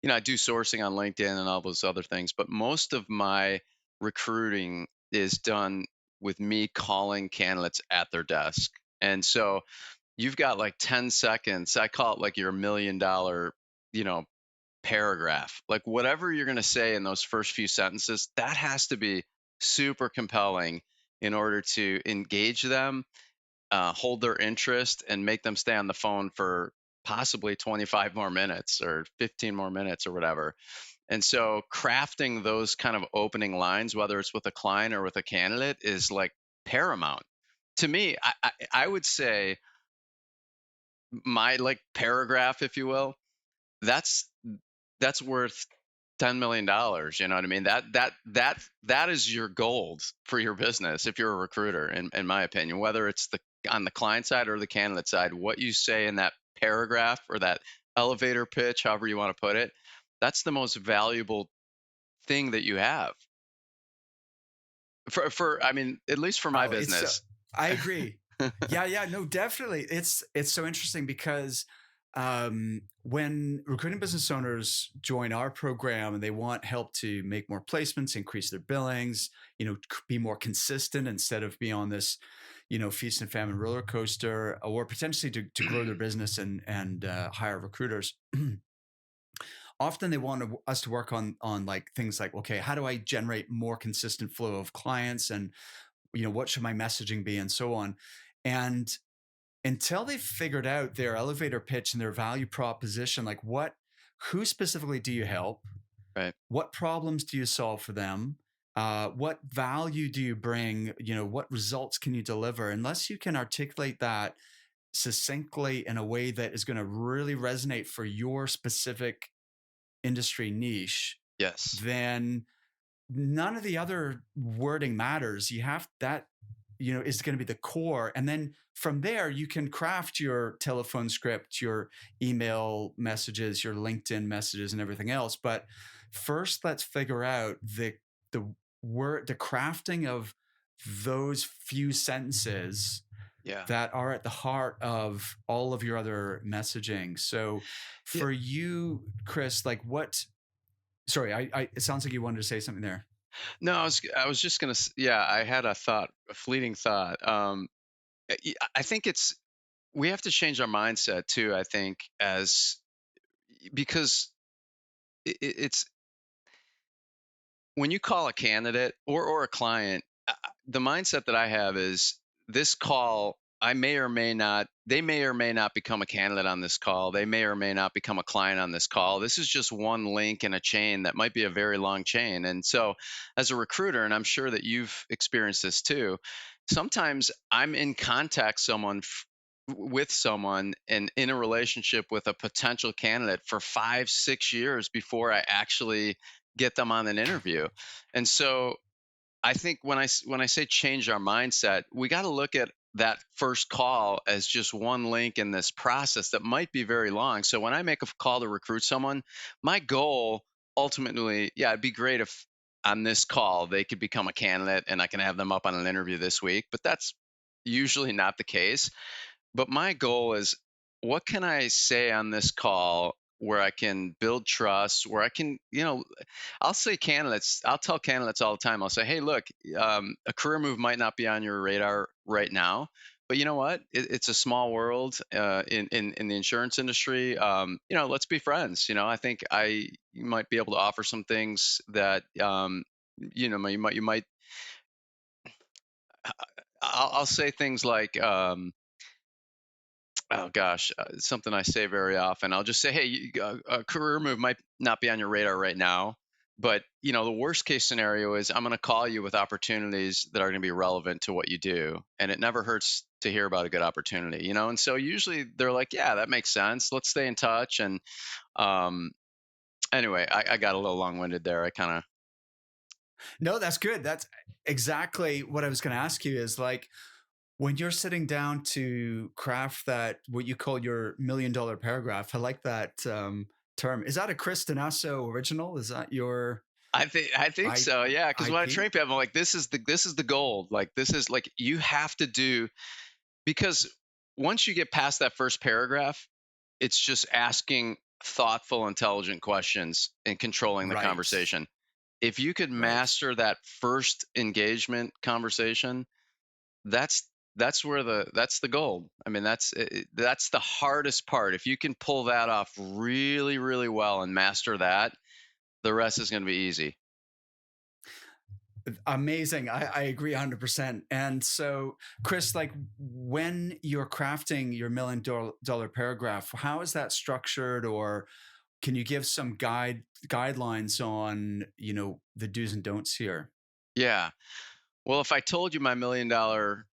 I do sourcing on LinkedIn and all those other things, but most of my recruiting is done with me calling candidates at their desk. And so you've got like 10 seconds. I call it like your $1 million, you know, paragraph. Like, whatever you're going to say in those first few sentences, that has to be super compelling in order to engage them, hold their interest, and make them stay on the phone for possibly 25 more minutes or 15 more minutes or whatever. And so crafting those kind of opening lines, whether it's with a client or with a candidate, is like paramount. To me, I would say my like paragraph, if you will, that's that's worth $10 million. You know what I mean? That is your gold for your business if you're a recruiter, in my opinion. Whether it's on the client side or the candidate side, what you say in that paragraph or that elevator pitch, however you want to put it, that's the most valuable thing that you have. For I mean, at least for my Oh, it's so, business. I agree. Yeah, no, definitely. It's so interesting because when recruiting business owners join our program and they want help to make more placements, increase their billings, be more consistent instead of be on this, feast and famine roller coaster, or potentially to grow their business and hire recruiters. Often they want us to work on like things like, okay, how do I generate more consistent flow of clients, and what should my messaging be, and so on. And until they've figured out their elevator pitch and their value proposition, like who specifically do you help? Right. What problems do you solve for them? What value do you bring? What results can you deliver? Unless you can articulate that succinctly in a way that is going to really resonate for your specific industry niche, Yes. then none of the other wording matters. You have that, is going to be the core. And then from there, you can craft your telephone script, your email messages, your LinkedIn messages, and everything else. But first, let's figure out the the crafting of those few sentences Yeah. that are at the heart of all of your other messaging. So Yeah. for you, Chris, like sorry, it sounds like you wanted to say something there. No, I was just gonna. Yeah, I had a thought, a fleeting thought. I think we have to change our mindset too. I think because it's when you call a candidate or a client, the mindset that I have is this call, they may or may not become a candidate on this call. They may or may not become a client on this call. This is just one link in a chain that might be a very long chain. And so, as a recruiter, and I'm sure that you've experienced this too, sometimes I'm in contact with someone and in a relationship with a potential candidate for 5, 6 years before I actually get them on an interview. And so I think when I say change our mindset, we got to look at that first call as just one link in this process that might be very long. So when I make a call to recruit someone, my goal ultimately, yeah, it'd be great if on this call they could become a candidate and I can have them up on an interview this week, but that's usually not the case. But my goal is, what can I say on this call where I can build trust, where I can, I'll tell candidates all the time, I'll say, hey, look, a career move might not be on your radar right now, but you know what? It's a small world in the insurance industry. Let's be friends. I think you might be able to offer some things that, you might, I'll say things like, oh gosh, something I say very often. I'll just say, hey, a career move might not be on your radar right now, but the worst case scenario is I'm going to call you with opportunities that are going to be relevant to what you do, and it never hurts to hear about a good opportunity. And so usually they're like, yeah, that makes sense. Let's stay in touch. And um, anyway, I got a little long-winded there. I kind of. No, that's good. That's exactly what I was going to ask you is like, when you're sitting down to craft that, what you call your $1 million paragraph, I like that term. Is that a Chris Donasso original? Is that your I think so, yeah. Because when I IP? train people, I'm like, this is the gold. Like, this is like, you have to do, because once you get past that first paragraph, it's just asking thoughtful, intelligent questions and controlling the Right, conversation. If you could right. master that first engagement conversation, that's that's the gold. I mean, that's the hardest part. If you can pull that off really, really well and master that, the rest is going to be easy. Amazing. I agree 100%. And so, Chris, like when you're crafting your $1 million paragraph, how is that structured? Or can you give some guidelines on, the do's and don'ts here? Yeah. Well, if I told you my $1 million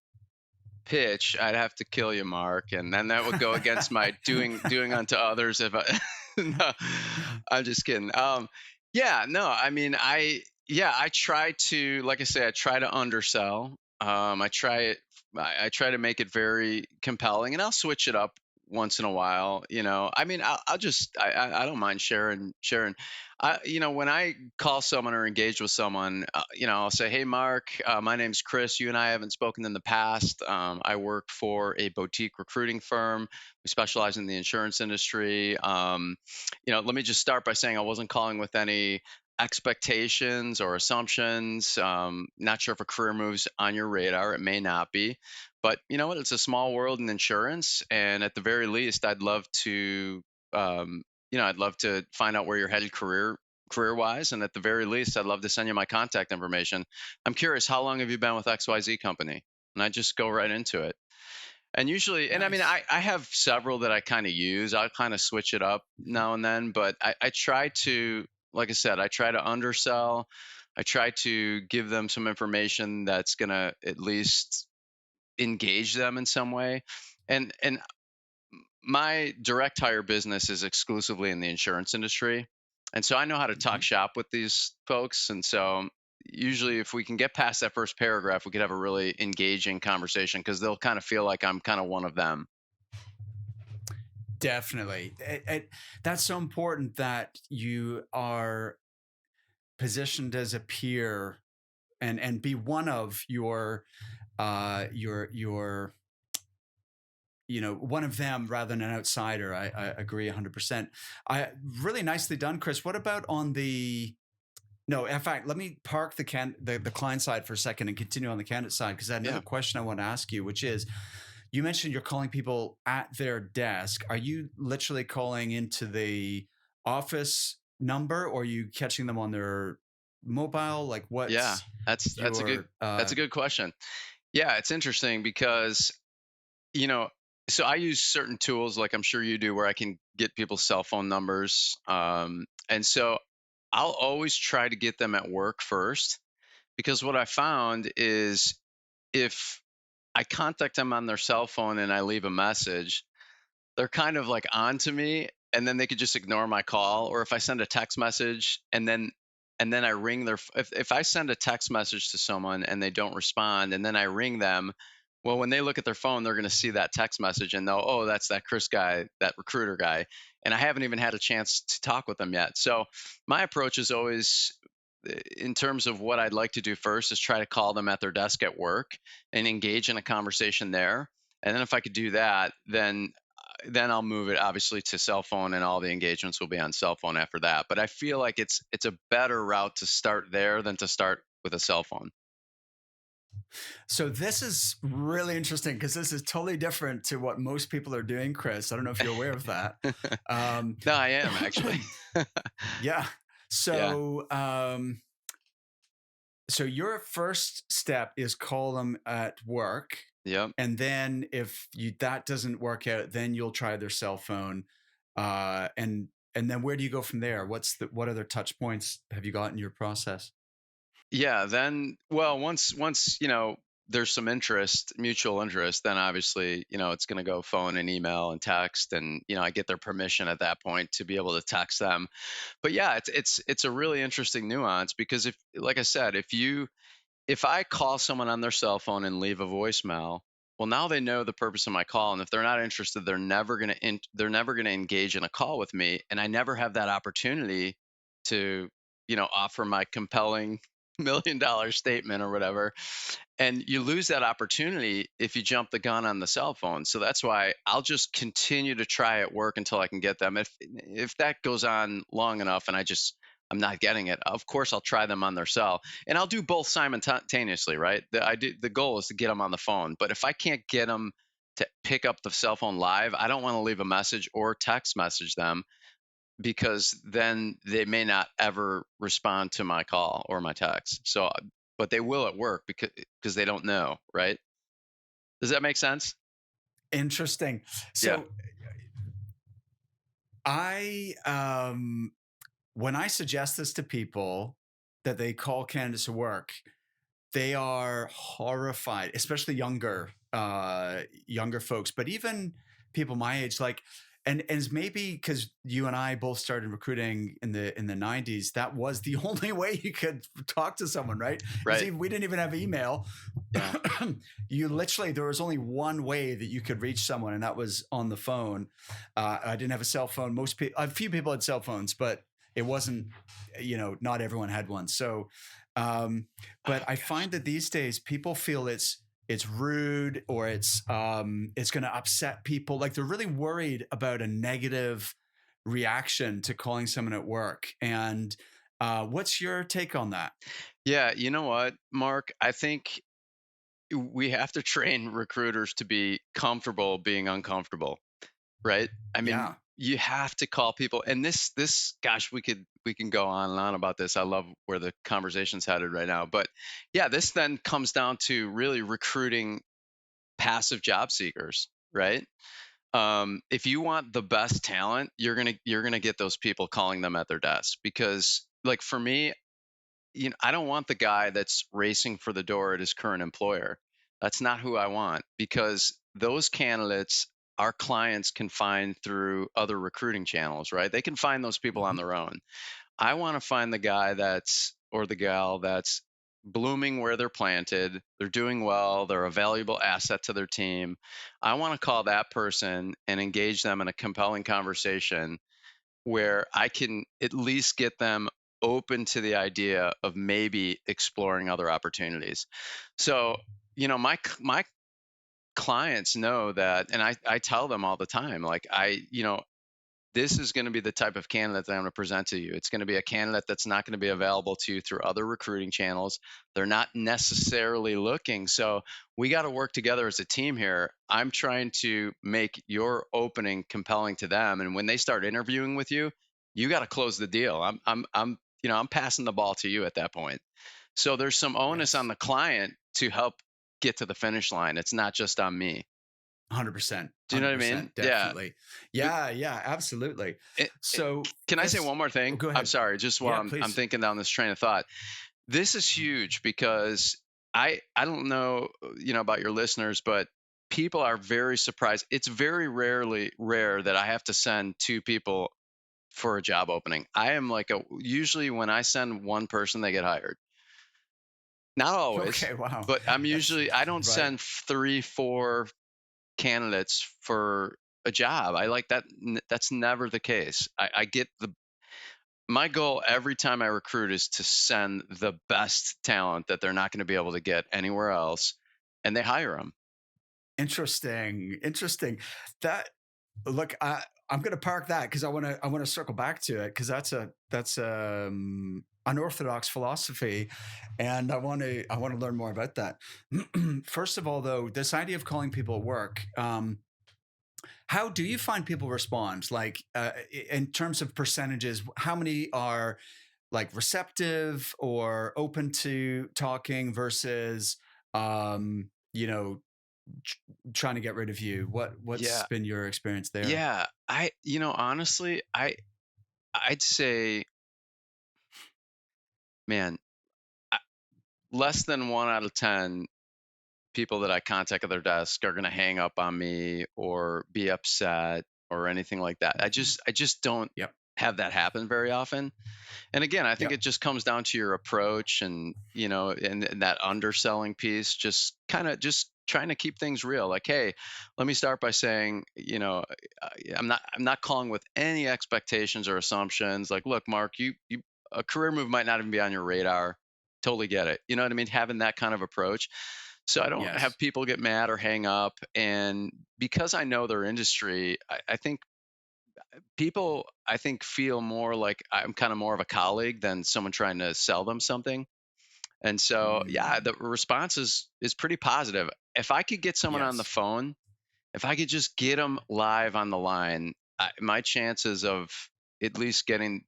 pitch, I'd have to kill you, Mark, and then that would go against my doing unto others. If I, no, I'm just kidding. Yeah, no, I mean, I try to, like I say, I try to undersell. I try to make it very compelling, and I'll switch it up once in a while. I mean, I'll just, I don't mind sharing. When I call someone or engage with someone, I'll say, hey, Mark, my name's Chris. You and I haven't spoken in the past. I work for a boutique recruiting firm. We specialize in the insurance industry. Let me just start by saying I wasn't calling with any expectations or assumptions. Not sure if a career move's on your radar. It may not be. But you know what? It's a small world in insurance. And at the very least, I'd love to find out where you're headed career wise. And at the very least, I'd love to send you my contact information. I'm curious, how long have you been with XYZ company? And I just go right into it. And usually, and I mean, Nice. I have several that I kind of use. I'll kind of switch it up now and then, but I try to, like I said, I try to undersell. I try to give them some information that's going to at least engage them in some way. And my direct hire business is exclusively in the insurance industry. And so I know how to talk Mhm. shop with these folks. And so usually, if we can get past that first paragraph, we could have a really engaging conversation because they'll kind of feel like I'm kind of one of them. Definitely. That's so important that you are positioned as a peer and be one of your one of them rather than an outsider. I agree 100%. I really nicely done, Chris. What about on the no, in fact, let me park the client side for a second and continue on the candidate side because I had another Yeah. question I want to ask you, which is you mentioned you're calling people at their desk. Are you literally calling into the office number, or are you catching them on their mobile? Like, Yeah, what's that's a good your that's a good question. Yeah, it's interesting because you know, so I use certain tools, like I'm sure you do, where I can get people's cell phone numbers. And so I'll always try to get them at work first, because what I found is if I contact them on their cell phone and I leave a message, they're kind of like on to me, and then they could just ignore my call. Or if I send a text message and then I ring their if I send a text message to someone and they don't respond and then I ring them, well, when they look at their phone, they're going to see that text message and know, oh, that's that Chris guy, that recruiter guy, and I haven't even had a chance to talk with them yet. So my approach is always, in terms of what I'd like to do first, is try to call them at their desk at work and engage in a conversation there. And then if I could do that, then I'll move it obviously to cell phone, and all the engagements will be on cell phone after that. But I feel like it's a better route to start there than to start with a cell phone. So this is really interesting because this is totally different to what most people are doing, Chris. I don't know if you're aware of that. Um, No, I am actually. yeah. Yeah. So, so your first step is call them at work, Yep. and then if that doesn't work out, then you'll try their cell phone, and then where do you go from there? What other touch points have you got in your process? Yeah. Then, well, once there's some interest, mutual interest, then obviously it's going to go phone and email and text, and I get their permission at that point to be able to text them. But yeah, it's a really interesting nuance, because if, like I said, if I call someone on their cell phone and leave a voicemail, well, now they know the purpose of my call, and if they're not interested, they're never gonna engage in a call with me, and I never have that opportunity to offer my compelling $1 million statement or whatever. And you lose that opportunity if you jump the gun on the cell phone. So that's why I'll just continue to try at work until I can get them. If that goes on long enough and I'm not getting it, of course I'll try them on their cell, and I'll do both simultaneously, right? The goal is to get them on the phone, but if I can't get them to pick up the cell phone live, I don't want to leave a message or text message them, because then they may not ever respond to my call or my text. So, but they will at work, because they don't know, right? Does that make sense? Interesting. Yeah. So I when I suggest this to people that they call candidates to work, they are horrified, especially younger folks, but even people my age, like, and it's maybe because you and I both started recruiting in the 90s. That was the only way you could talk to someone, right? Because Right. we didn't even have email. Yeah. You literally, there was only one way that you could reach someone, and that was on the phone. I didn't have a cell phone. Most people, a few people had cell phones, but it wasn't, not everyone had one. So, um, but Oh I gosh. find that these days people feel it's rude, or it's going to upset people. Like they're really worried about a negative reaction to calling someone at work. And what's your take on that? Yeah. You know what, Mark? I think we have to train recruiters to be comfortable being uncomfortable, right? I mean, Yeah. you have to call people, and gosh, we can go on and on about this. I love where the conversation's headed right now. But yeah, this then comes down to really recruiting passive job seekers, right? If you want the best talent, you're gonna get those people calling them at their desk, because, like, for me, I don't want the guy that's racing for the door at his current employer. That's not who I want, because those candidates our clients can find through other recruiting channels, right? They can find those people on Mhm. their own. I want to find the guy or the gal that's blooming where they're planted. They're doing well. They're a valuable asset to their team. I want to call that person and engage them in a compelling conversation where I can at least get them open to the idea of maybe exploring other opportunities. So, my clients know that, and I tell them all the time, like, this is going to be the type of candidate that I'm going to present to you. It's going to be a candidate that's not going to be available to you through other recruiting channels. They're not necessarily looking. So we got to work together as a team here. I'm trying to make your opening compelling to them. And when they start interviewing with you, you got to close the deal. I'm passing the ball to you at that point. So there's some onus on Yes. the client to help get to the finish line. It's not just on me. 100%. Do you know what I mean? 100%. Yeah. Definitely. Yeah. Yeah. Absolutely. It, So can I say let's one more oh, thing? go I'm ahead. sorry, just while Yeah, I'm please. thinking down this train of thought. This is Mhm. huge because I don't know, about your listeners, but people are very surprised. It's very rare that I have to send two people for a job opening. I am like usually when I send one person, they get hired. Not always, Okay. Wow. but That's I don't right. send three, four candidates for a job. I like that. That's never the case. I get my goal every time I recruit is to send the best talent that they're not going to be able to get anywhere else, and they hire them. Interesting. Interesting. That look, I'm going to park that because I want to circle back to it because that's unorthodox philosophy, and I want to learn more about that. First of all, though, this idea of calling people at work. How do you find people respond? Like in terms of percentages, how many are like receptive or open to talking versus, you know, tr- trying to get rid of you? What's Yeah, been your experience there? yeah. Honestly, I'd say, man, I- less than 1 out of 10 people that I contact at their desk are going to hang up on me or be upset or anything like that. Mhm. I just don't Yep. have that happen very often. And again, I think Yep. it just comes down to your approach and, and that underselling piece, just kind of just trying to keep things real. Like, hey, let me start by saying, I'm not calling with any expectations or assumptions. Like, look, Mark, you a career move might not even be on your radar. Totally get it. You know what I mean? Having that kind of approach. So I don't have Yes. people get mad or hang up. And because I know their industry, I think people, I think, feel more like I'm kind of more of a colleague than someone trying to sell them something. And so, yeah, Mm, the response is pretty positive. If I could get someone on the yes. phone, if I could just get them live on the line, my chances of at least getting,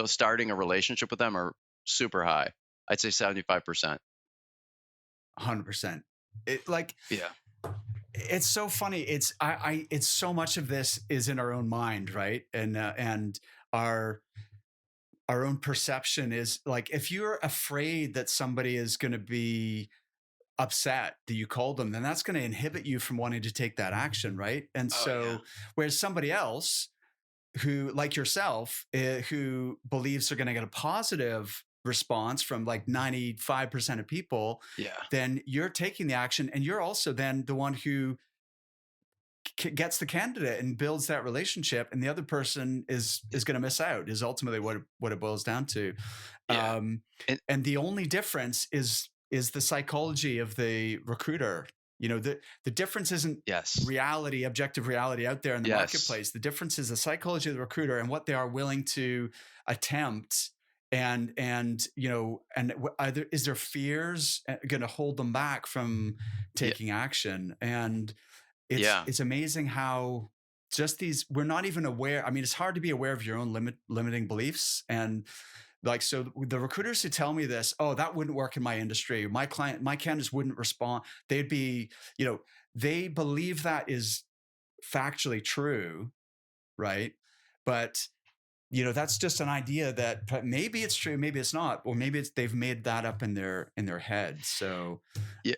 starting a relationship with them are super high. I'd say 75%. 100%. It like Yeah. it's so funny. It's so much of this is in our own mind, right? And our our own perception is like if you're afraid that somebody is going to be upset that you called them, then that's going to inhibit you from wanting to take that action, right? And Oh yeah. so, whereas somebody else who, like yourself, who believes they're going to get a positive response from like 95% of people, Yeah. then you're taking the action and you're also then the one who gets the candidate and builds that relationship, and the other person is going to miss out is ultimately what it boils down to. Yeah. um, And and the only difference is the psychology of the recruiter. The difference isn't yes. reality, objective reality out there in the Yes. marketplace. The difference is the psychology of the recruiter and what they are willing to attempt. And either is their fears going to hold them back from Yeah. taking action? And it's Yeah. it's amazing how just these we're not even aware. I mean, it's hard to be aware of your own limiting beliefs. And like, so the recruiters who tell me this, oh, that wouldn't work in my industry, my candidates wouldn't respond, they'd be, they believe that is factually true, right? But that's just an idea that maybe it's true, maybe it's not, or maybe they've made that up in their head. So Yeah,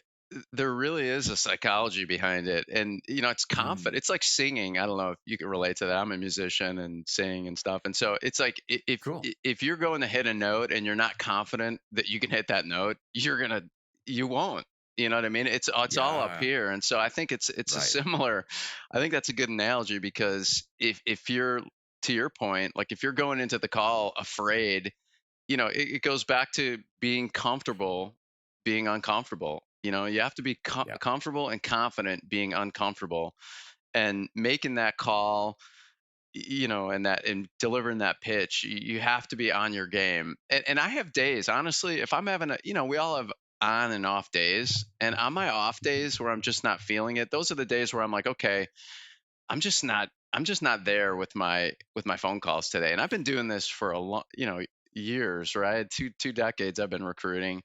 there really is a psychology behind it, and it's confident. mm, It's like singing. I don't know if you can relate to that. I'm a musician and sing and stuff, and so it's like cool. if you're going to hit a note and you're not confident that you can hit that note, you won't. You know what I mean? It's all up Yeah. here, and so I think it's a Right. similar. I think that's a good analogy because if you're to your point, like if you're going into the call afraid, it goes back to being comfortable being uncomfortable. You have to be Yeah. comfortable and confident being uncomfortable and making that call. and that in delivering that pitch, you have to be on your game. And I have days, honestly, if I'm having we all have on and off days. And on my off days where I'm just not feeling it, those are the days where I'm like, okay, I'm just not there with my phone calls today. And I've been doing this for a long, years, right? Two decades I've been recruiting.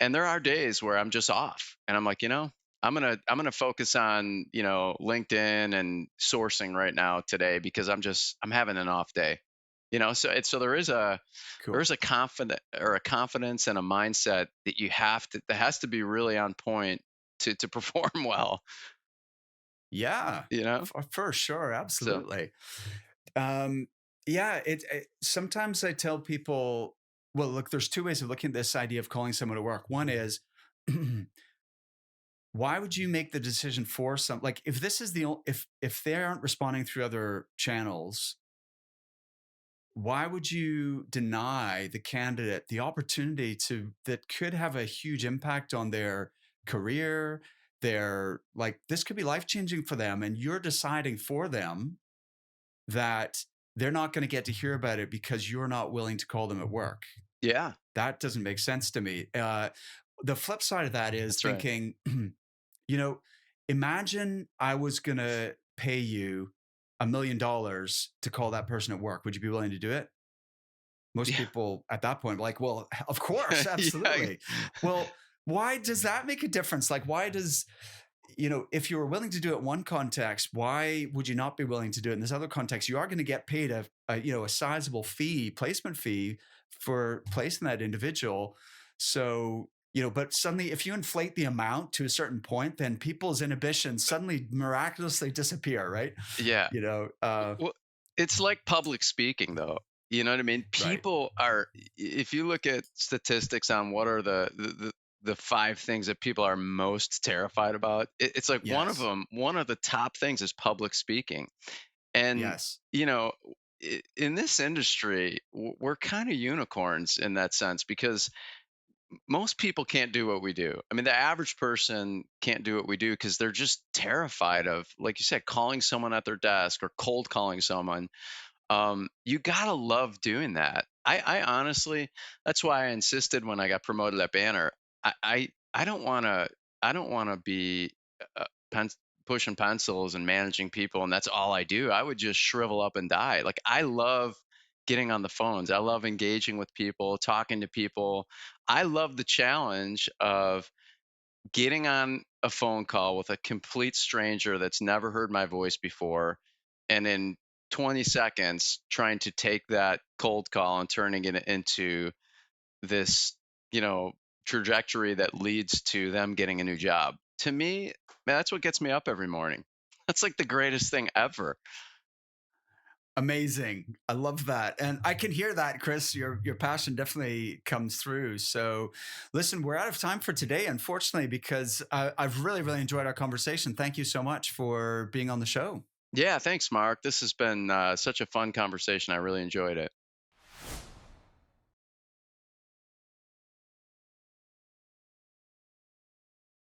And there are days where I'm just off and I'm like, I'm gonna focus on, LinkedIn and sourcing right now today because I'm having an off day. So Cool. there's a confidence and a mindset that that has to be really on point to perform well, Yeah, you know? for sure, So absolutely. Um, yeah, sometimes I tell people, well, look, there's two ways of looking at this idea of calling someone to work. One is, why would you make the decision for some, like, if this is if they aren't responding through other channels, why would you deny the candidate the opportunity to that could have a huge impact on their career, their, like, this could be life changing for them, and you're deciding for them that they're not going to get to hear about it because you're not willing to call them at work. yeah, That doesn't make sense to me. The flip side of that is that's right. thinking, you know, imagine I was going to pay you $1 million to call that person at work. Would you be willing to do it? Most Yeah. people at that point are like, well, of course, Yeah. absolutely. Well, why does that make a difference? Like, why does, if you were willing to do it in one context, why would you not be willing to do it in this other context? You are going to get paid a sizable fee, placement fee, for placing that individual. So, but suddenly if you inflate the amount to a certain point, then people's inhibitions suddenly miraculously disappear, right? Yeah. You know, Well, it's like public speaking, though. You know what I mean? right. People are, if you look at statistics on what are the five things that people are most terrified about, it's like one of Yes. them, one of the top things is public speaking. And, Yes. you know, in this industry, we're kind of unicorns in that sense because most people can't do what we do. I mean, the average person can't do what we do because they're just terrified of, like you said, calling someone at their desk or cold calling someone. You gotta love doing that. I honestly, that's why I insisted when I got promoted at Banner. I don't want to. I don't want to be uh, pen, pushing pencils and managing people, and that's all I do. I would just shrivel up and die. Like I love getting on the phones. I love engaging with people, talking to people. I love the challenge of getting on a phone call with a complete stranger that's never heard my voice before, and in 20 seconds trying to take that cold call and turning it into this, you know, trajectory that leads to them getting a new job. To me, man, that's what gets me up every morning. That's like the greatest thing ever. Amazing. I love that. And I can hear that, Chris. Your passion definitely comes through. So listen, we're out of time for today, unfortunately, because I've really, really enjoyed our conversation. Thank you so much for being on the show. Yeah, thanks, Mark. This has been such a fun conversation. I really enjoyed it.